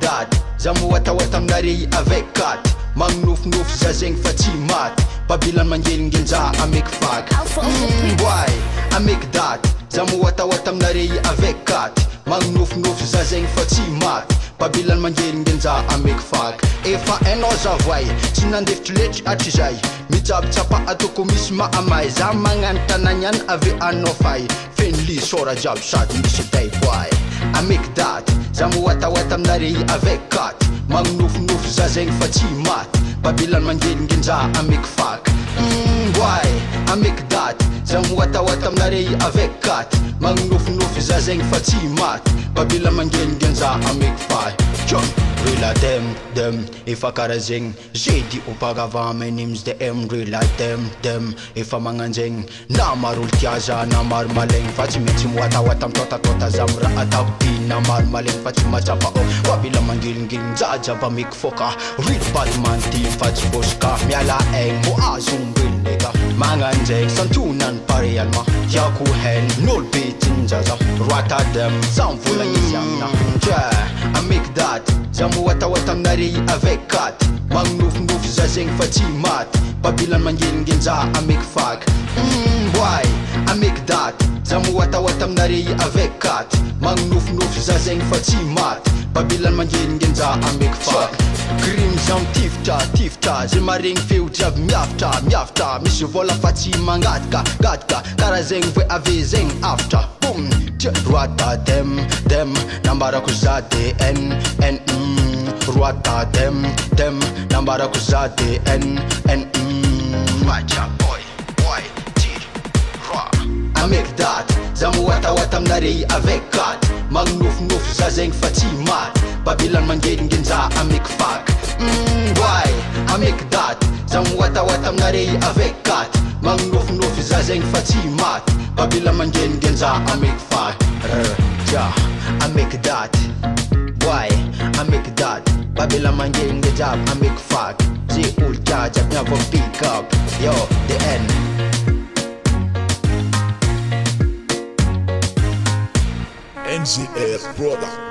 that zamoatawata aminareo avec 4 magnofinofy za zegny fa tsy maty babilany mangelingenja ameky faky voay ameky that zamoatawata aminareo avec 4 magnofinofy za zegny fa tsy maty babilany mangelingenja ameky faky efa hainao za voay tsy nandefitry letry atry zay mitsapitsapa atoko misy mahamay za magnano tanagny ave anao fay fenli sora jiaby sady misy day voay ameky that zamoatawata aminareo avec 4 magnofinofy za zegny fa tsy maty babilany mangelingenja ameky faky voay ameky that zamoatawata aminareo avec 4 magnofinofy za zegny fa tsy maty babilany mangelingenja ameky faky rela dem efa kara zegny jeudi opagava menimzy de rela dem efa magnanjegny na maro olo tiaza na maro malegny fa tsy maintsy moatawata mitotatota za miraha atapy na maro malegny fa tsy matsapa babila mangelingelinja jiaby ameky foka rit balimanty fa tsy voska miala aigny mo azombreleka magnanjegny santonany pare alma tiako hainy n'olo be tsinjaza roata dem za mivolagny izy amina ameky that zamoatawata aminareo avec 4 magnofinofy za zegny fa tsy maty babilany mangelingenja ameky faky voay ameky that zamoatawata aminareo avec 4 magnofinofy za zegny fa tsy maty babilany mangelingenja ameky faky crime za mitifitra ze maregny feo jiaby miafitra misy vola fa tsy mangadika kara zegny voe ave zegny afitra roata dem nambarako za de n roata dem nambarako za de n raja boy tiri ra ameky that zamoatawata aminareo avec 4 magnofinofy za zegny fa tsy maty babilany mangelingenja ameky faky voay ameky that zamoatawata aminareo avec 4 magnofinofy za zegny fa tsy maty babilany mangelingenja ameky faky ameky that voay ameky that babilany mangelingenja ameky faky ze olo jiajiaby miavo pick up yo the end NZR product.